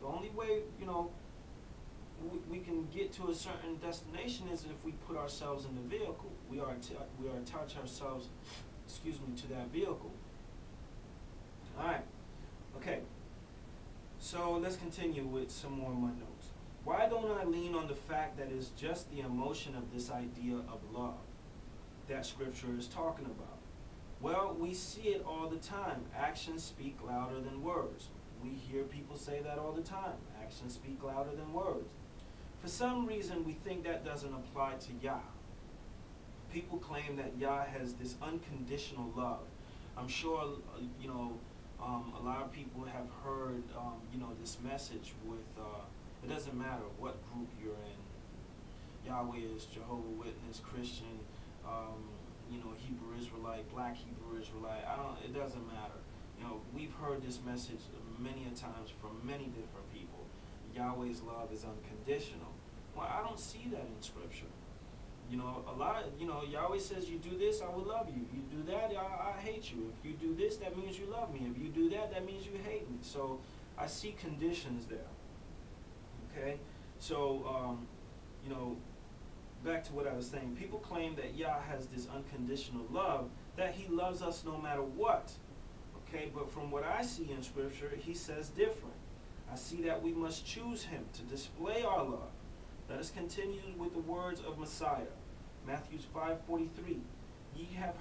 The only way, we can get to a certain destination is if we put ourselves in the vehicle. We are attach ourselves, to that vehicle. All right. Okay. So let's continue with some more of my notes. Why don't I lean on the fact that it's just the emotion of this idea of love that Scripture is talking about? Well, we see it all the time. Actions speak louder than words. We hear people say that all the time. Actions speak louder than words. For some reason, we think that doesn't apply to Yah. People claim that Yah has this unconditional love. I'm sure, a lot of people have heard, this message with, it doesn't matter what group you're in. Yahweh is Jehovah's Witness, Christian, Hebrew Israelite, Black Hebrew Israelite. It doesn't matter. We've heard this message many a times from many different people. Yahweh's love is unconditional. Well, I don't see that in Scripture. Yahweh says, you do this, I will love you. You do that, I hate you. If you do this, that means you love me. If you do that, that means you hate me. So I see conditions there. Okay? So, back to what I was saying. People claim that Yah has this unconditional love, that he loves us no matter what. Okay? But from what I see in Scripture, he says different. I see that we must choose him to display our love. Let us continue with the words of Messiah. Matthew 5:43. Ye have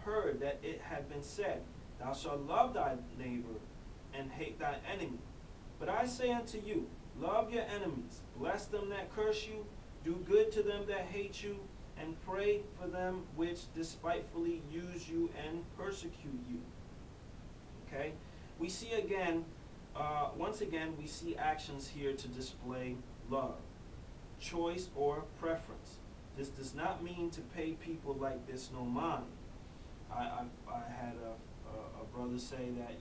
heard that it had been said, Thou shalt love thy neighbor and hate thy enemy. But I say unto you, love your enemies, bless them that curse you, do good to them that hate you, and pray for them which despitefully use you and persecute you. Okay? We see again, once again, we see actions here to display love, choice, or preference. This does not mean to pay people like this no mind. I had a brother say that,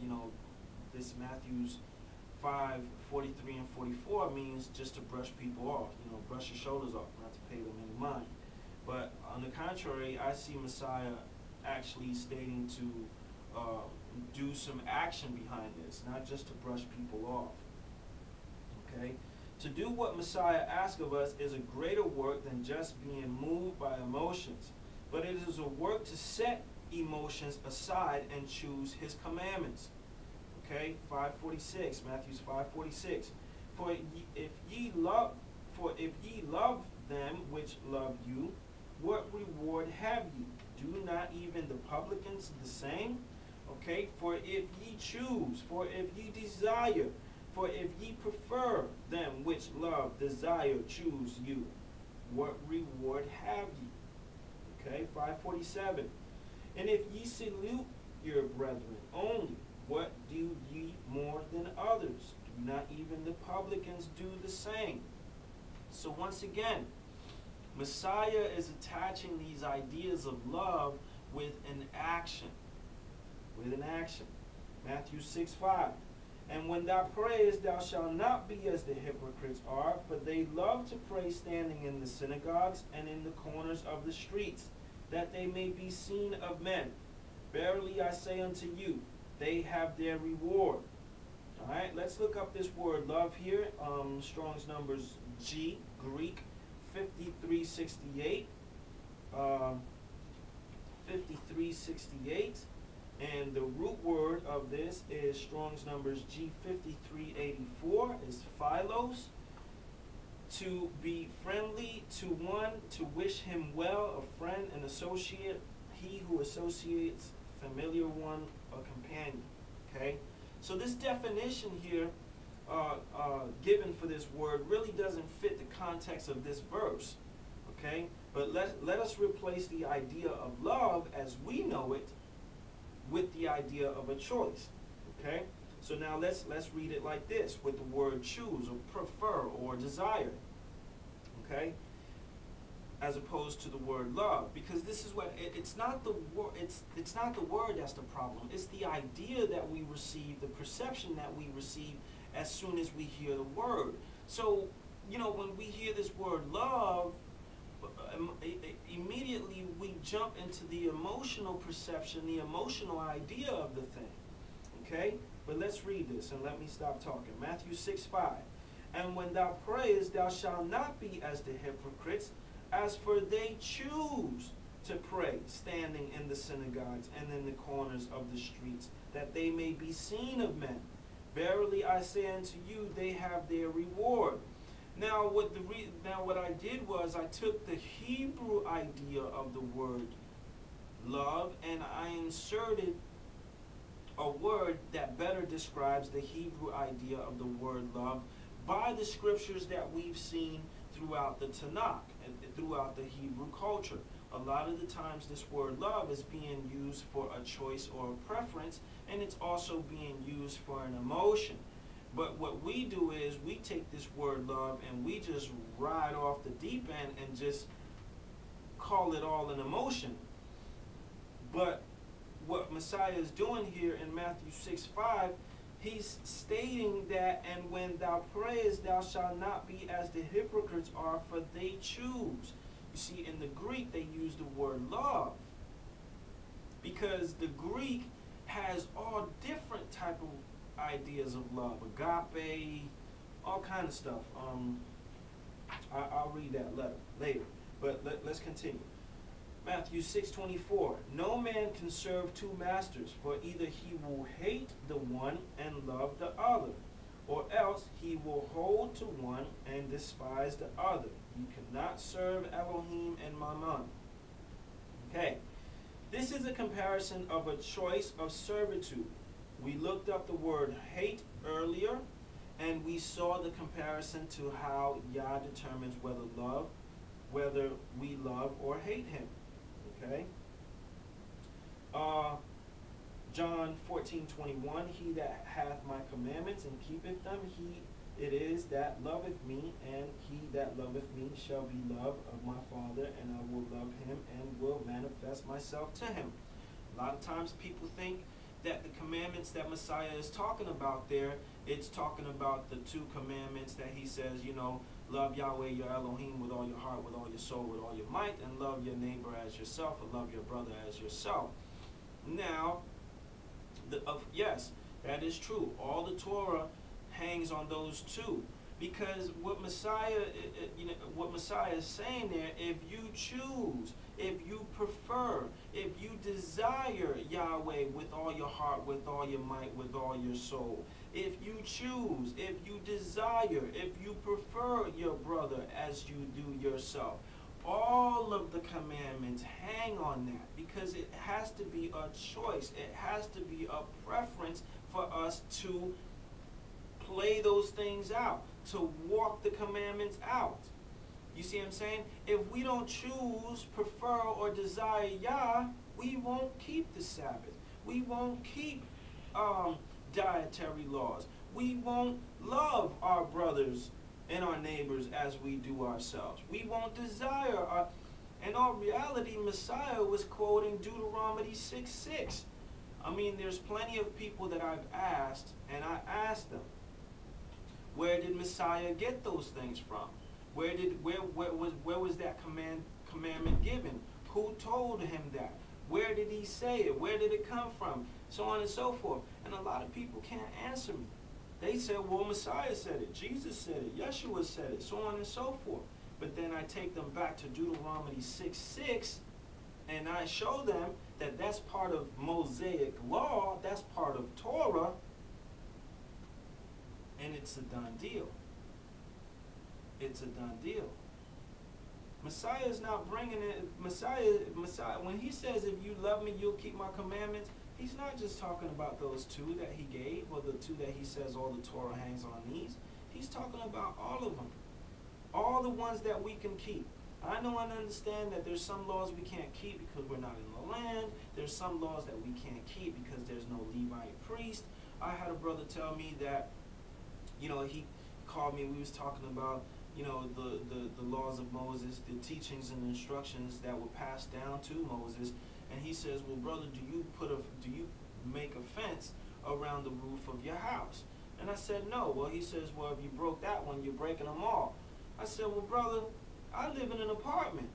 this Matthews 5:43 and 44 means just to brush people off, brush your shoulders off, not to pay them any mind. But on the contrary, I see Messiah actually stating to do some action behind this, not just to brush people off. Okay? To do what Messiah asks of us is a greater work than just being moved by emotions, but it is a work to set emotions aside and choose his commandments. Okay? 5:46, Matthew 5:46. For if ye love them which love you, what reward have ye? Do not even the publicans the same? Okay, for if ye choose, for if ye desire, for if ye prefer them which love, desire, choose you, what reward have ye? Okay, 5:47. And if ye salute your brethren only, what do ye more than others? Do not even the publicans do the same? So once again, Messiah is attaching these ideas of love with an action. Matthew 6:5. And when thou prayest, thou shalt not be as the hypocrites are, for they love to pray standing in the synagogues and in the corners of the streets, that they may be seen of men. Verily I say unto you, they have their reward. All right, let's look up this word love here. Strong's numbers G, Greek, 5368. 5368. And the root word of this is Strong's numbers G5384, is philos, to be friendly to one, to wish him well, a friend, an associate, he who associates, familiar one, a companion. Okay? So this definition here given for this word really doesn't fit the context of this verse. Okay? But let us replace the idea of love as we know it with the idea of a choice. Okay? So now let's read it like this, with the word choose or prefer or desire. Okay? As opposed to the word love, because this is what it's not the word. It's not the word that's the problem. It's the idea that we receive, the perception that we receive as soon as we hear the word. So when we hear this word love, immediately we jump into the emotional perception, the emotional idea of the thing. Okay? But let's read this and let me stop talking. Matthew 6:5. And when thou prayest, thou shalt not be as the hypocrites, as for they choose to pray, standing in the synagogues and in the corners of the streets, that they may be seen of men. Verily I say unto you, they have their reward. Now what I did was I took the Hebrew idea of the word love and I inserted a word that better describes the Hebrew idea of the word love by the scriptures that we've seen throughout the Tanakh and throughout the Hebrew culture. A lot of the times this word love is being used for a choice or a preference, and it's also being used for an emotion. But what we do is we take this word love and we just ride off the deep end and just call it all an emotion. But what Messiah is doing here in Matthew 6:5, he's stating that, and when thou prayest, thou shalt not be as the hypocrites are, for they choose. You see, in the Greek, they use the word love because the Greek has all different type of ideas of love, agape, all kind of stuff. I'll read that later, but let's continue. Matthew 6:24. No man can serve two masters, for either he will hate the one and love the other, or else he will hold to one and despise the other. You cannot serve Elohim and Mammon. Okay, this is a comparison of a choice of servitude. We looked up the word hate earlier, and we saw the comparison to how Yah determines whether we love or hate him. Okay. John 14:21. He that hath my commandments and keepeth them, he it is that loveth me, and he that loveth me shall be loved of my Father, and I will love him and will manifest myself to him. A lot of times people think that the commandments that Messiah is talking about there, it's talking about the two commandments that he says, love Yahweh your Elohim with all your heart, with all your soul, with all your might, and love your neighbor as yourself, and love your brother as yourself. Now, yes, that is true. All the Torah hangs on those two, because what Messiah is saying there, if you choose, if you prefer, if you desire Yahweh with all your heart, with all your might, with all your soul, if you choose, if you desire, if you prefer your brother as you do yourself, all of the commandments hang on that, because it has to be a choice. It has to be a preference for us to play those things out, to walk the commandments out. You see what I'm saying? If we don't choose, prefer, or desire Yah, we won't keep the Sabbath. We won't keep dietary laws. We won't love our brothers and our neighbors as we do ourselves. We won't desire in all reality, Messiah was quoting Deuteronomy 6:6. I mean, there's plenty of people that I've asked, and I asked them, where did Messiah get those things from? Where was that commandment given? Who told him that? Where did he say it? Where did it come from? So on and so forth. And a lot of people can't answer me. They said, well, Messiah said it, Jesus said it, Yeshua said it, so on and so forth. But then I take them back to Deuteronomy 6:6, and I show them that that's part of Mosaic law, that's part of Torah, and it's a done deal. It's a done deal. Messiah is not bringing it. Messiah, when he says, if you love me, you'll keep my commandments, he's not just talking about those two that he gave, or the two that he says all the Torah hangs on these. He's talking about all of them. All the ones that we can keep. I know and understand that there's some laws we can't keep because we're not in the land. There's some laws that we can't keep because there's no Levite priest. I had a brother tell me that, he called me, we was talking about, the laws of Moses, the teachings and instructions that were passed down to Moses. And he says, well, brother, do you make a fence around the roof of your house? And I said, no. Well, he says, well, if you broke that one, you're breaking them all. I said, well, brother, I live in an apartment.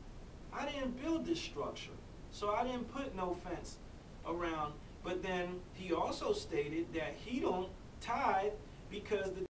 I didn't build this structure. So I didn't put no fence around But then he also stated that he don't tithe because the